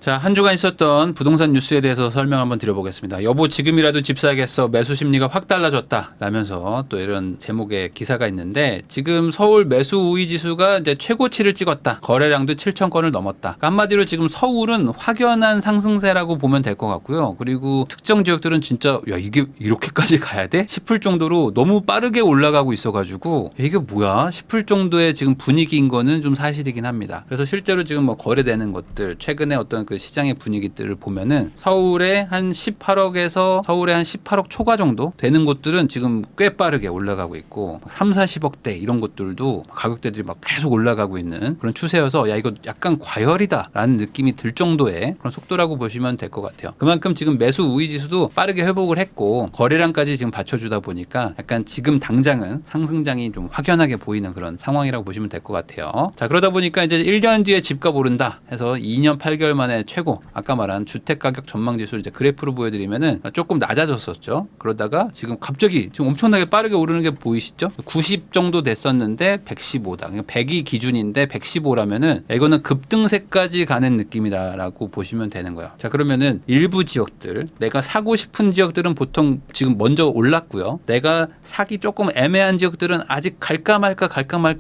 자, 한 주간 있었던 부동산 뉴스에 대해서 설명 한번 드려보겠습니다. 여보 지금이라도 집 사야겠어. 매수 심리가 확 달라졌다. 라면서 또 이런 제목의 기사가 있는데 지금 서울 매수 우위 지수가 이제 최고치를 찍었다. 거래량도 7천 건을 넘었다. 그러니까 한마디로 지금 서울은 확연한 상승세라고 보면 될 것 같고요. 그리고 특정 지역들은 진짜 야 이게 이렇게까지 가야 돼? 싶을 정도로 너무 빠르게 올라가고 있어가지고 이게 뭐야? 싶을 정도의 지금 분위기인 거는 좀 사실이긴 합니다. 그래서 실제로 지금 뭐 거래되는 것들 최근에 어떤 그 시장의 분위기들을 보면은 서울에 한 18억에서 서울에 한 18억 초과 정도 되는 곳들은 지금 꽤 빠르게 올라가고 있고 3, 40억대 이런 것들도 가격대들이 막 계속 올라가고 있는 그런 추세여서 야 이거 약간 과열이다라는 느낌이 들 정도의 그런 속도라고 보시면 될 것 같아요. 그만큼 지금 매수 우위 지수도 빠르게 회복을 했고 거래량까지 지금 받쳐주다 보니까 약간 지금 당장은 상승장이 좀 확연하게 보이는 그런 상황이라고 보시면 될 것 같아요. 자, 그러다 보니까 이제 1년 뒤에 집값 오른다 해서 2년 8개월 만에 최고 아까 말한 주택가격 전망지수를 이제 그래프로 보여드리면은 조금 낮아졌었죠. 그러다가 지금 갑자기 지금 엄청나게 빠르게 오르는 게 보이시죠? 90 정도 됐었는데 115다. 그러니까 100이 기준인데 115라면은 이거는 급등세까지 가는 느낌이라고 보시면 되는 거예요. 자, 그러면은 일부 지역들 내가 사고 싶은 지역들은 보통 지금 먼저 올랐고요. 내가 사기 조금 애매한 지역들은 아직 갈까 말까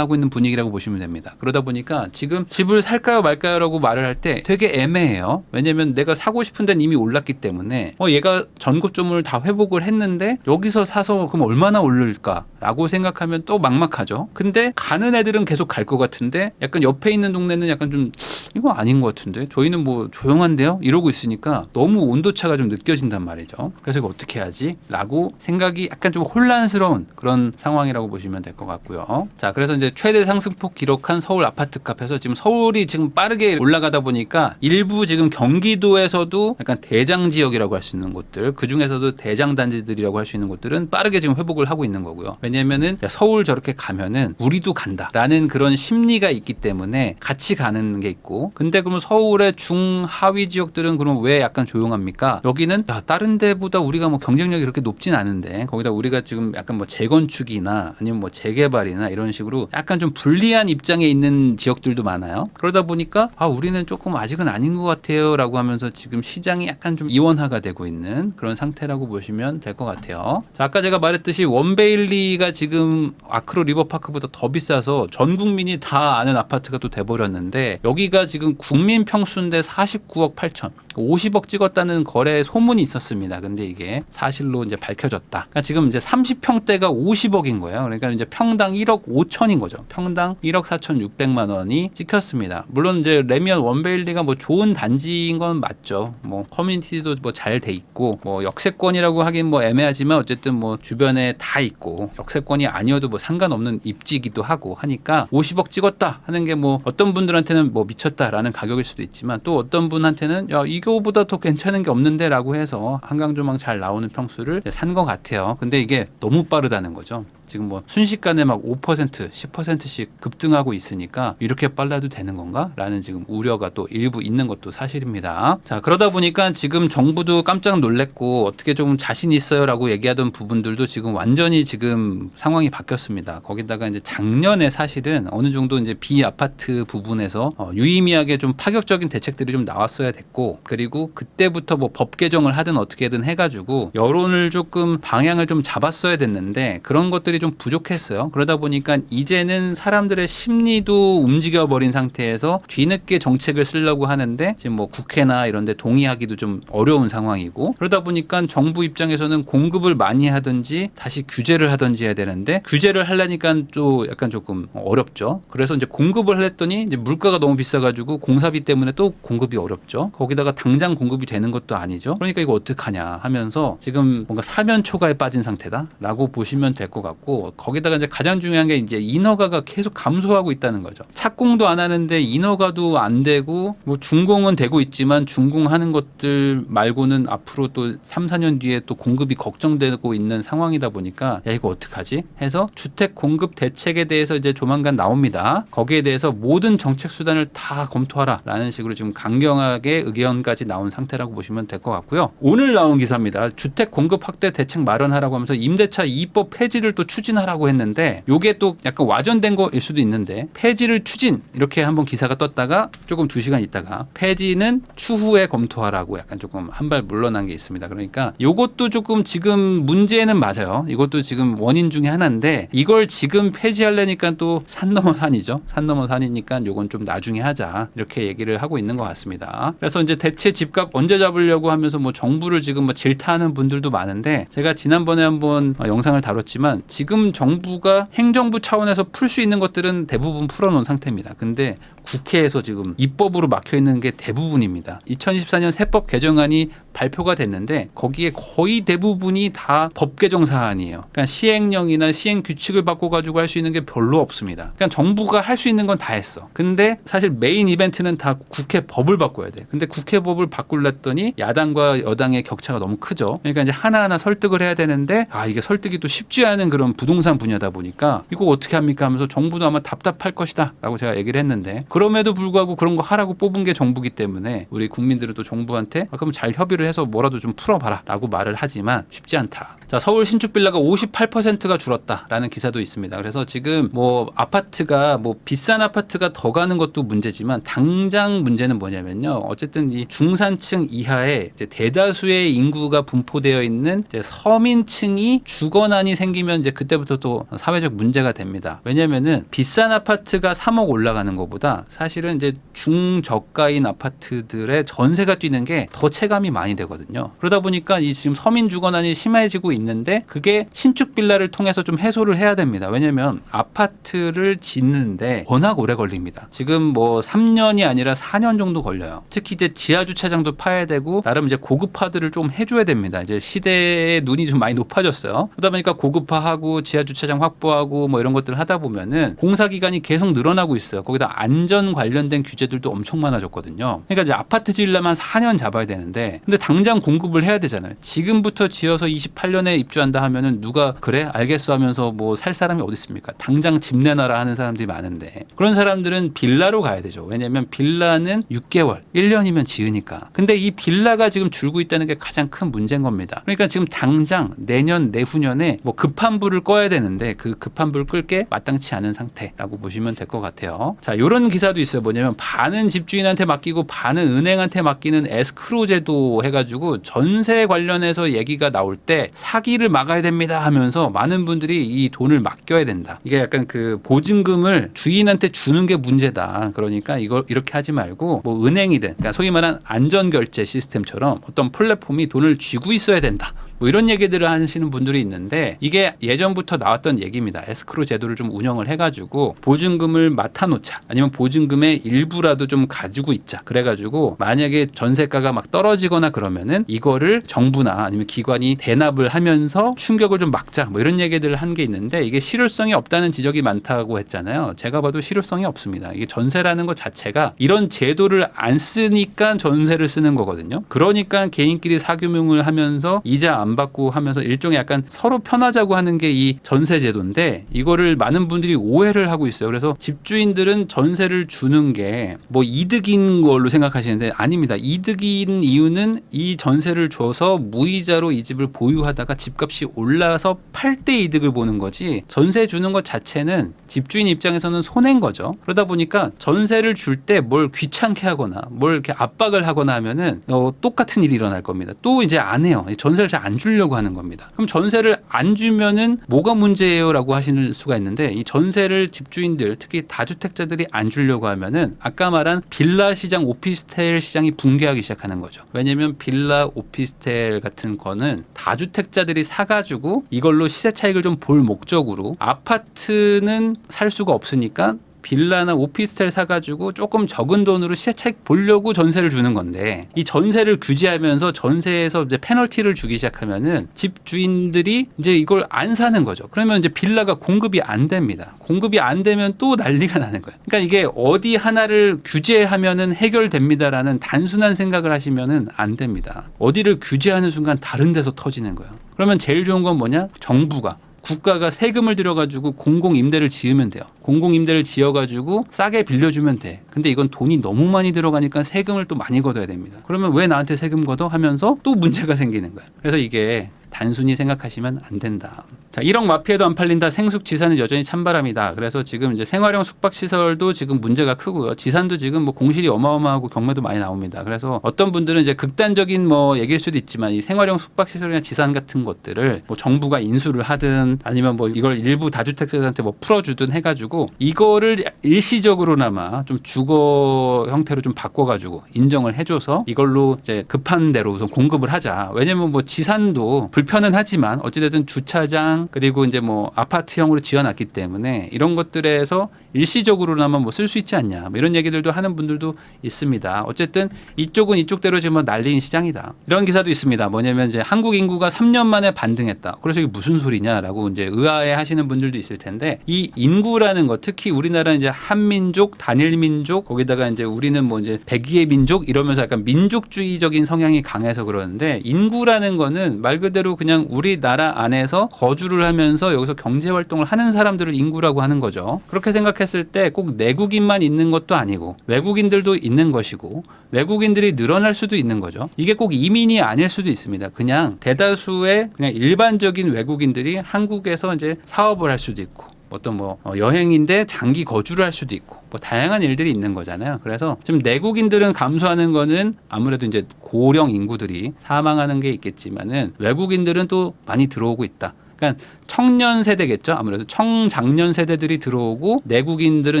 하고 있는 분위기라고 보시면 됩니다. 그러다 보니까 지금 집을 살까요 말까요라고 말을 할 때 되게 애매해요. 왜냐면 내가 사고 싶은 데는 이미 올랐기 때문에 얘가 전고점을 다 회복을 했는데 여기서 사서 그럼 얼마나 오를까라고 생각하면 또 막막하죠. 근데 가는 애들은 계속 갈 것 같은데 약간 옆에 있는 동네는 약간 좀 이거 아닌 것 같은데 저희는 뭐 조용한데요? 이러고 있으니까 너무 온도차가 좀 느껴진단 말이죠. 그래서 이거 어떻게 하지? 라고 생각이 약간 좀 혼란스러운 그런 상황이라고 보시면 될 것 같고요. 자, 그래서 이제 최대 상승폭 기록한 서울 아파트 값에서 지금 서울이 지금 빠르게 올라가다 보니까 일부 지금 경기도에서도 약간 대장 지역이라고 할 수 있는 곳들 그 중에서도 대장 단지들이라고 할 수 있는 곳들은 빠르게 지금 회복을 하고 있는 거고요. 왜냐면은 서울 저렇게 가면은 우리도 간다라는 그런 심리가 있기 때문에 같이 가는 게 있고 근데 그러면 서울의 중하위 지역들은 그럼 왜 약간 조용합니까? 여기는 야, 다른 데보다 우리가 뭐 경쟁력이 그렇게 높진 않은데 거기다 우리가 지금 약간 뭐 재건축이나 아니면 뭐 재개발이나 이런 식으로 약간 좀 불리한 입장에 있는 지역들도 많아요. 그러다 보니까 우리는 조금 아직은 아닌 것 같아요 라고 하면서 지금 시장이 약간 좀 이원화가 되고 있는 그런 상태라고 보시면 될 것 같아요. 자, 아까 제가 말했듯이 원베일리가 지금 아크로 리버파크보다 더 비싸서 전 국민이 다 아는 아파트가 또 돼버렸는데 여기가 지금 국민 평수인데 49억 8천 50억 찍었다는 거래 소문이 있었습니다. 근데 이게 사실로 이제 밝혀졌다. 그러니까 지금 이제 30평대가 50억인 거예요. 그러니까 이제 평당 1억 5천인 거죠. 평당 1억 4천 6백만 원이 찍혔습니다. 물론 이제 레미안 원베일리가 뭐 좋은 단지인 건 맞죠. 뭐 커뮤니티도 뭐 잘 돼 있고 뭐 역세권이라고 하긴 뭐 애매하지만 어쨌든 뭐 주변에 다 있고 역세권이 아니어도 뭐 상관없는 입지기도 하고 하니까 50억 찍었다 하는 게 뭐 어떤 분들한테는 뭐 미쳤다라는 가격일 수도 있지만 또 어떤 분한테는 야 이거보다 더 괜찮은 게 없는데 라고 해서 한강조망 잘 나오는 평수를 산 것 같아요. 근데 이게 너무 빠르다는 거죠. 지금 뭐 순식간에 막 5%, 10%씩 급등하고 있으니까 이렇게 빨라도 되는 건가? 라는 지금 우려가 또 일부 있는 것도 사실입니다. 자, 그러다 보니까 지금 정부도 깜짝 놀랬고 어떻게 좀 자신 있어요 라고 얘기하던 부분들도 지금 완전히 지금 상황이 바뀌었습니다. 거기다가 이제 작년에 사실은 어느 정도 이제 비아파트 부분에서 유의미하게 좀 파격적인 대책들이 좀 나왔어야 됐고 그리고 그때부터 뭐 법 개정을 하든 어떻게든 해가지고 여론을 조금 방향을 좀 잡았어야 됐는데 그런 것들이 좀 부족했어요. 그러다 보니까 이제는 사람들의 심리도 움직여버린 상태에서 뒤늦게 정책을 쓰려고 하는데 지금 뭐 국회나 이런 데 동의하기도 좀 어려운 상황이고 그러다 보니까 정부 입장에서는 공급을 많이 하든지 다시 규제를 하든지 해야 되는데 규제를 하려니까 또 약간 조금 어렵죠. 그래서 이제 공급을 하랬더니 이제 물가가 너무 비싸가지고 공사비 때문에 또 공급이 어렵죠. 거기다가 당장 공급이 되는 것도 아니죠. 그러니까 이거 어떡하냐 하면서 지금 뭔가 사면초가에 빠진 상태다라고 보시면 될 것 같고 거기다가 이제 가장 중요한 게 이제 인허가가 계속 감소하고 있다는 거죠. 착공도 안 하는데 인허가도 안 되고 뭐 준공은 되고 있지만 준공하는 것들 말고는 앞으로 또 3, 4년 뒤에 또 공급이 걱정되고 있는 상황이다 보니까 야 이거 어떡하지? 해서 주택 공급 대책에 대해서 이제 조만간 나옵니다. 거기에 대해서 모든 정책 수단을 다 검토하라라는 식으로 지금 강경하게 의견까지 나온 상태라고 보시면 될 것 같고요. 오늘 나온 기사입니다. 주택 공급 확대 대책 마련하라고 하면서 임대차 2법 폐지를 또 추진하라고 했는데 요게 또 약간 와전된 거일 수도 있는데 폐지를 추진 이렇게 한번 기사가 떴다가 조금 2시간 있다가 폐지는 추후에 검토하라고 약간 조금 한 발 물러난 게 있습니다. 그러니까 요것도 조금 지금 문제는 맞아요. 이것도 지금 원인 중에 하나인데 이걸 지금 폐지하려니까 또 산 넘어 산이죠. 산 넘어 산이니까 요건 좀 나중에 하자 이렇게 얘기를 하고 있는 것 같습니다. 그래서 이제 대체 집값 언제 잡으려고 하면서 뭐 정부를 지금 뭐 질타하는 분들도 많은데 제가 지난번에 한번 영상을 다뤘지만 지금 정부가 행정부 차원에서 풀 수 있는 것들은 대부분 풀어놓은 상태입니다. 근데 국회에서 지금 입법으로 막혀 있는 게 대부분입니다. 2024년 세법 개정안이 발표가 됐는데 거기에 거의 대부분이 다 법 개정 사안이에요. 그러니까 시행령이나 시행 규칙을 바꿔가지고 할 수 있는 게 별로 없습니다. 그냥 정부가 할 수 있는 건 다 했어. 근데 사실 메인 이벤트는 다 국회 법을 바꿔야 돼. 근데 국회 법을 바꾸려더니 야당과 여당의 격차가 너무 크죠. 그러니까 이제 하나하나 설득을 해야 되는데 이게 설득이 또 쉽지 않은 그런 부동산 분야다 보니까 이거 어떻게 합니까 하면서 정부도 아마 답답할 것이다 라고 제가 얘기를 했는데 그럼에도 불구하고 그런 거 하라고 뽑은 게 정부기 때문에 우리 국민들은 또 정부한테 그럼 잘 협의를 해서 뭐라도 좀 풀어봐라 라고 말을 하지만 쉽지 않다. 자, 서울 신축 빌라가 58%가 줄었다라는 기사도 있습니다. 그래서 지금 뭐 아파트가 뭐 비싼 아파트가 더 가는 것도 문제지만 당장 문제는 뭐냐면요. 어쨌든 이 중산층 이하에 이제 대다수의 인구가 분포되어 있는 이제 서민층이 주거난이 생기면 이제 그때부터 또 사회적 문제가 됩니다. 왜냐면은 비싼 아파트가 3억 올라가는 것보다 사실은 이제 중저가인 아파트들의 전세가 뛰는 게 더 체감이 많이 되거든요. 그러다 보니까 이 지금 서민 주거난이 심해지고 있는데 그게 신축 빌라를 통해서 좀 해소를 해야 됩니다. 왜냐면 아파트를 짓는데 워낙 오래 걸립니다. 지금 뭐 3년이 아니라 4년 정도 걸려요. 특히 이제 지하 주차장도 파야 되고 나름 이제 고급화들을 좀 해줘야 됩니다. 이제 시대의 눈이 좀 많이 높아졌어요. 그러다 보니까 고급화하고 지하 주차장 확보하고 뭐 이런 것들을 하다 보면은 공사 기간이 계속 늘어나고 있어요. 거기다 안전 관련된 규제들도 엄청 많아졌거든요. 그러니까 이제 아파트 지으려면 한 4년 잡아야 되는데 근데 당장 공급을 해야 되잖아요. 지금부터 지어서 28년에 입주한다 하면은 누가 그래 알겠어 하면서 뭐 살 사람이 어디 있습니까? 당장 집 내놔라 하는 사람들이 많은데 그런 사람들은 빌라로 가야 되죠. 왜냐하면 빌라는 6개월, 1년이면 지으니까. 근데 이 빌라가 지금 줄고 있다는 게 가장 큰 문제인 겁니다. 그러니까 지금 당장 내년, 내후년에 뭐 급한 불을 꺼야 되는데 그 급한 불 끌 게 마땅치 않은 상태라고 보시면 될 것 같아요. 자, 이런 기사도 있어요. 뭐냐면 반은 집주인한테 맡기고 반은 은행한테 맡기는 에스크로 제도 해가지고 전세 관련해서 얘기가 나올 때 사기를 막아야 됩니다 하면서 많은 분들이 이 돈을 맡겨야 된다. 이게 약간 그 보증금을 주인한테 주는 게 문제다. 그러니까 이걸 이렇게 하지 말고 뭐 은행이든 그러니까 소위 말한 안전결제 시스템처럼 어떤 플랫폼이 돈을 쥐고 있어야 된다. 뭐 이런 얘기들을 하시는 분들이 있는데 이게 예전부터 나왔던 얘기입니다. 에스크로 제도를 좀 운영을 해가지고 보증금을 맡아놓자 아니면 보증금의 일부라도 좀 가지고 있자. 그래가지고 만약에 전세가가 막 떨어지거나 그러면은 이거를 정부나 아니면 기관이 대납을 하면서 충격을 좀 막자. 뭐 이런 얘기들을 한 게 있는데 이게 실효성이 없다는 지적이 많다고 했잖아요. 제가 봐도 실효성이 없습니다. 이게 전세라는 것 자체가 이런 제도를 안 쓰니까 전세를 쓰는 거거든요. 그러니까 개인끼리 사교명을 하면서 이자 안 받고 하면서 일종의 약간 서로 편하자고 하는 게 이 전세 제도인데 이거를 많은 분들이 오해를 하고 있어요. 그래서 집주인들은 전세를 주는 게 뭐 이득인 걸로 생각하시는데 아닙니다. 이득인 이유는 이 전세를 줘서 무이자로 이 집을 보유하다가 집값이 올라서 팔 때 이득을 보는 거지 전세 주는 것 자체는 집주인 입장에서는 손해인 거죠. 그러다 보니까 전세를 줄 때 뭘 귀찮게 하거나 뭘 이렇게 압박을 하거나 하면은 똑같은 일이 일어날 겁니다. 또 이제 안 해요. 전세를 잘 안 주려고 하는 겁니다. 그럼 전세를 안 주면은 뭐가 문제예요라고 하시는 수가 있는데 이 전세를 집주인들 특히 다주택자들이 안 주려고 하면은 아까 말한 빌라 시장, 오피스텔 시장이 붕괴하기 시작하는 거죠. 왜냐하면 빌라, 오피스텔 같은 거는 다주택자들이 사가지고 이걸로 시세 차익을 좀 볼 목적으로 아파트는 살 수가 없으니까 빌라나 오피스텔 사가지고 조금 적은 돈으로 시세 차익 보려고 전세를 주는 건데 이 전세를 규제하면서 전세에서 이제 페널티를 주기 시작하면은 집주인들이 이제 이걸 안 사는 거죠. 그러면 이제 빌라가 공급이 안 됩니다. 공급이 안 되면 또 난리가 나는 거예요. 그러니까 이게 어디 하나를 규제하면은 해결됩니다라는 단순한 생각을 하시면은 안 됩니다. 어디를 규제하는 순간 다른 데서 터지는 거예요. 그러면 제일 좋은 건 뭐냐? 정부가 국가가 세금을 들여가지고 공공임대를 지으면 돼요. 공공임대를 지어가지고 싸게 빌려주면 돼. 근데 이건 돈이 너무 많이 들어가니까 세금을 또 많이 걷어야 됩니다. 그러면 왜 나한테 세금 걷어? 하면서 또 문제가 생기는 거예요. 그래서 이게 단순히 생각하시면 안 된다. 자, 1억 마피아도 안 팔린다. 생숙 지산은 여전히 찬바람이다. 그래서 지금 이제 생활형 숙박시설도 지금 문제가 크고요. 지산도 지금 뭐 공실이 어마어마하고 경매도 많이 나옵니다. 그래서 어떤 분들은 이제 극단적인 뭐 얘기일 수도 있지만 이 생활형 숙박시설이나 지산 같은 것들을 뭐 정부가 인수를 하든 아니면 뭐 이걸 일부 다주택자들한테 뭐 풀어주든 해가지고 이거를 일시적으로나마 좀 주거 형태로 좀 바꿔가지고 인정을 해줘서 이걸로 이제 급한 대로 우선 공급을 하자. 왜냐면 뭐 지산도 불편은 하지만 어찌됐든 주차장 그리고 이제 뭐 아파트형으로 지어놨기 때문에 이런 것들에서 일시적으로나마 뭐 쓸 수 있지 않냐 뭐 이런 얘기들도 하는 분들도 있습니다. 어쨌든 이쪽은 이쪽대로 지금 뭐 난리인 시장이다. 이런 기사도 있습니다. 뭐냐면 이제 한국 인구가 3년 만에 반등했다. 그래서 이게 무슨 소리냐라고 이제 의아해 하시는 분들도 있을 텐데 이 인구라는 것 특히 우리나라는 이제 한민족, 단일민족 거기다가 이제 우리는 뭐 이제 백의의 민족 이러면서 약간 민족주의적인 성향이 강해서 그러는데 인구라는 거는 말 그대로 그냥 우리나라 안에서 거주를 하면서 여기서 경제 활동을 하는 사람들을 인구라고 하는 거죠. 그렇게 생각했을 때 꼭 내국인만 있는 것도 아니고 외국인들도 있는 것이고 외국인들이 늘어날 수도 있는 거죠. 이게 꼭 이민이 아닐 수도 있습니다. 그냥 대다수의 그냥 일반적인 외국인들이 한국에서 이제 사업을 할 수도 있고 어떤 뭐 여행인데 장기 거주를 할 수도 있고 뭐 다양한 일들이 있는 거잖아요. 그래서 지금 내국인들은 감소하는 거는 아무래도 이제 고령 인구들이 사망하는 게 있겠지만은 외국인들은 또 많이 들어오고 있다. 그러니까 청년 세대겠죠. 아무래도 청장년 세대들이 들어오고 내국인들은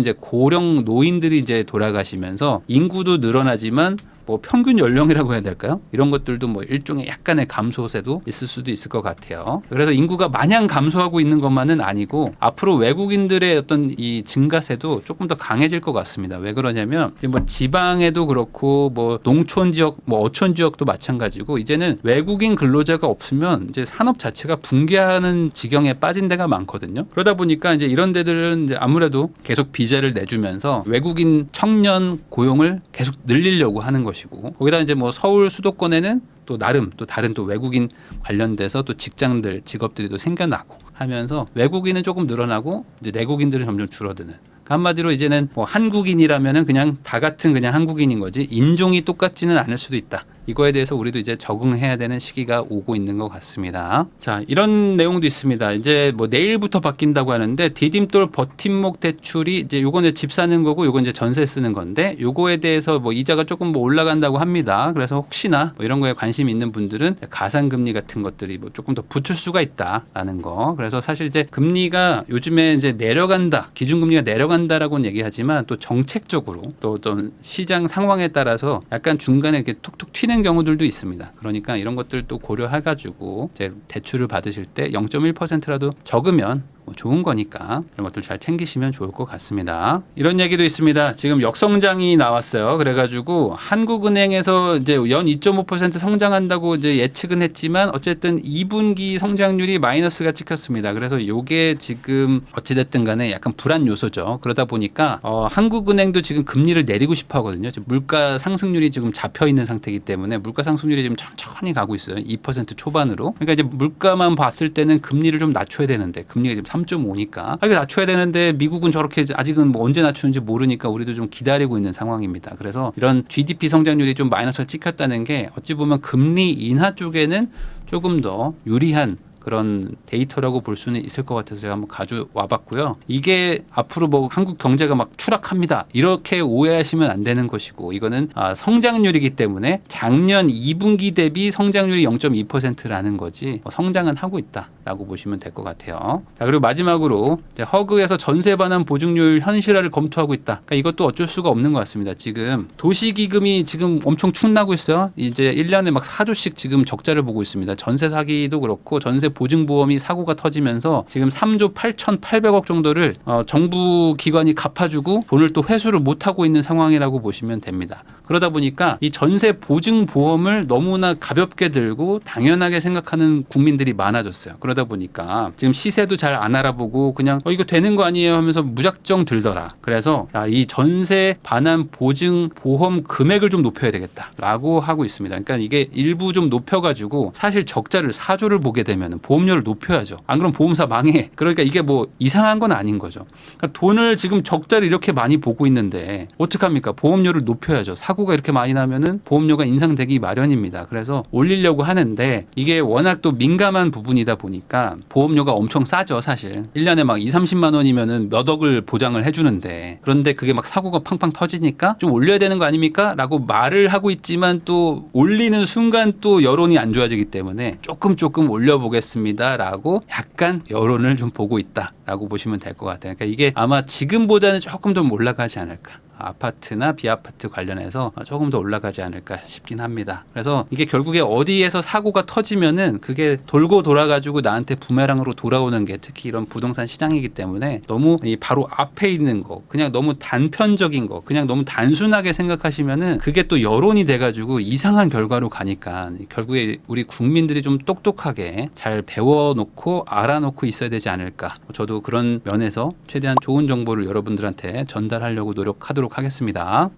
이제 고령 노인들이 이제 돌아가시면서 인구도 늘어나지만 뭐 평균 연령이라고 해야 될까요? 이런 것들도 뭐 일종의 약간의 감소세도 있을 수도 있을 것 같아요. 그래서 인구가 마냥 감소하고 있는 것만은 아니고 앞으로 외국인들의 어떤 이 증가세도 조금 더 강해질 것 같습니다. 왜 그러냐면 이제 뭐 지방에도 그렇고 뭐 농촌 지역, 뭐 어촌 지역도 마찬가지고 이제는 외국인 근로자가 없으면 이제 산업 자체가 붕괴하는 지경에 빠진 데가 많거든요. 그러다 보니까 이제 이런 데들은 이제 아무래도 계속 비자를 내주면서 외국인 청년 고용을 계속 늘리려고 하는 것이고 거기다 이제 뭐 서울 수도권에는 또 나름 또 다른 또 외국인 관련돼서 또 직장들 직업들이 또 생겨나고 하면서 외국인은 조금 늘어나고 이제 내국인들은 점점 줄어드는. 한마디로 이제는 뭐 한국인이라면은 그냥 다 같은 그냥 한국인인 거지 인종이 똑같지는 않을 수도 있다. 이거에 대해서 우리도 이제 적응해야 되는 시기가 오고 있는 것 같습니다. 자, 이런 내용도 있습니다. 이제 뭐 내일부터 바뀐다고 하는데 디딤돌 버팀목 대출이 이제 요거는 집 사는 거고 요건 이제 전세 쓰는 건데 요거에 대해서 뭐 이자가 조금 뭐 올라간다고 합니다. 그래서 혹시나 뭐 이런 거에 관심 있는 분들은 가상금리 같은 것들이 뭐 조금 더 붙을 수가 있다라는 거. 그래서 사실 이제 금리가 요즘에 이제 내려간다, 기준금리가 내려간다라고는 얘기하지만 또 정책적으로 또 어떤 시장 상황에 따라서 약간 중간에 이렇게 톡톡 튀는 경우들도 있습니다. 그러니까 이런 것들도 고려해가지고 이제 대출을 받으실 때 0.1%라도 적으면 뭐 좋은 거니까 이런 것들 잘 챙기시면 좋을 것 같습니다. 이런 얘기도 있습니다. 지금 역성장이 나왔어요. 그래가지고 한국은행에서 이제 연 2.5% 성장한다고 이제 예측은 했지만 어쨌든 2분기 성장률이 마이너스가 찍혔습니다. 그래서 이게 지금 어찌됐든 간에 약간 불안 요소죠. 그러다 보니까 한국은행도 지금 금리를 내리고 싶어 하거든요. 지금 물가 상승률이 지금 잡혀 있는 상태이기 때문에 물가 상승률이 지금 천천히 가고 있어요. 2% 초반으로. 그러니까 이제 물가만 봤을 때는 금리를 좀 낮춰야 되는데 금리가 지금 3.5니까 이게 낮춰야 되는데 미국은 저렇게 아직은 뭐 언제 낮추는지 모르니까 우리도 좀 기다리고 있는 상황입니다. 그래서 이런 GDP 성장률이 좀 마이너스가 찍혔다는 게 어찌 보면 금리 인하 쪽에는 조금 더 유리한 그런 데이터라고 볼 수는 있을 것 같아서 제가 한번 가져와 봤고요. 이게 앞으로 뭐 한국 경제가 막 추락합니다. 이렇게 오해하시면 안 되는 것이고 이거는 성장률이기 때문에 작년 2분기 대비 성장률이 0.2%라는 거지 성장은 하고 있다라고 보시면 될 것 같아요. 자, 그리고 마지막으로 이제 허그에서 전세 반환 보증률 현실화를 검토하고 있다. 그러니까 이것도 어쩔 수가 없는 것 같습니다. 지금 도시기금이 지금 엄청 축나고 있어요. 이제 1년에 막 4조씩 지금 적자를 보고 있습니다. 전세 사기도 그렇고 전세 보증보험이 사고가 터지면서 지금 3조 8,800억 정도를 정부 기관이 갚아주고 돈을 또 회수를 못하고 있는 상황이라고 보시면 됩니다. 그러다 보니까 이 전세 보증보험을 너무나 가볍게 들고 당연하게 생각하는 국민들이 많아졌어요. 그러다 보니까 지금 시세도 잘 안 알아보고 그냥 이거 되는 거 아니에요 하면서 무작정 들더라. 그래서 이 전세 반환 보증보험 금액을 좀 높여야 되겠다라고 하고 있습니다. 그러니까 이게 일부 좀 높여가지고 사실 적자를 4조를 보게 되면 보험료를 높여야죠. 안 그러면 보험사 망해. 그러니까 이게 뭐 이상한 건 아닌 거죠. 그러니까 돈을 지금 적자를 이렇게 많이 보고 있는데 어떡합니까? 보험료를 높여야죠. 사고가 이렇게 많이 나면은 보험료가 인상되기 마련입니다. 그래서 올리려고 하는데 이게 워낙 또 민감한 부분이다 보니까 보니까 보험료가 엄청 싸죠, 사실. 1년에 막 2, 30만 원이면은 몇 억을 보장을 해주는데, 그런데 그게 막 사고가 팡팡 터지니까 좀 올려야 되는 거 아닙니까? 라고 말을 하고 있지만 또 올리는 순간 또 여론이 안 좋아지기 때문에 조금 올려보겠습니다 라고 약간 여론을 좀 보고 있다 라고 보시면 될 것 같아요. 그러니까 이게 아마 지금보다는 조금 더 올라가지 않을까. 아파트나 비아파트 관련해서 조금 더 올라가지 않을까 싶긴 합니다. 그래서 이게 결국에 어디에서 사고가 터지면은 그게 돌고 돌아가지고 나한테 부메랑으로 돌아오는 게 특히 이런 부동산 시장이기 때문에 너무 이 바로 앞에 있는 거, 그냥 너무 단편적인 거, 그냥 너무 단순하게 생각하시면은 그게 또 여론이 돼가지고 이상한 결과로 가니까 결국에 우리 국민들이 좀 똑똑하게 잘 배워놓고 알아놓고 있어야 되지 않을까. 저도 그런 면에서 최대한 좋은 정보를 여러분들한테 전달하려고 노력하도록 하겠습니다.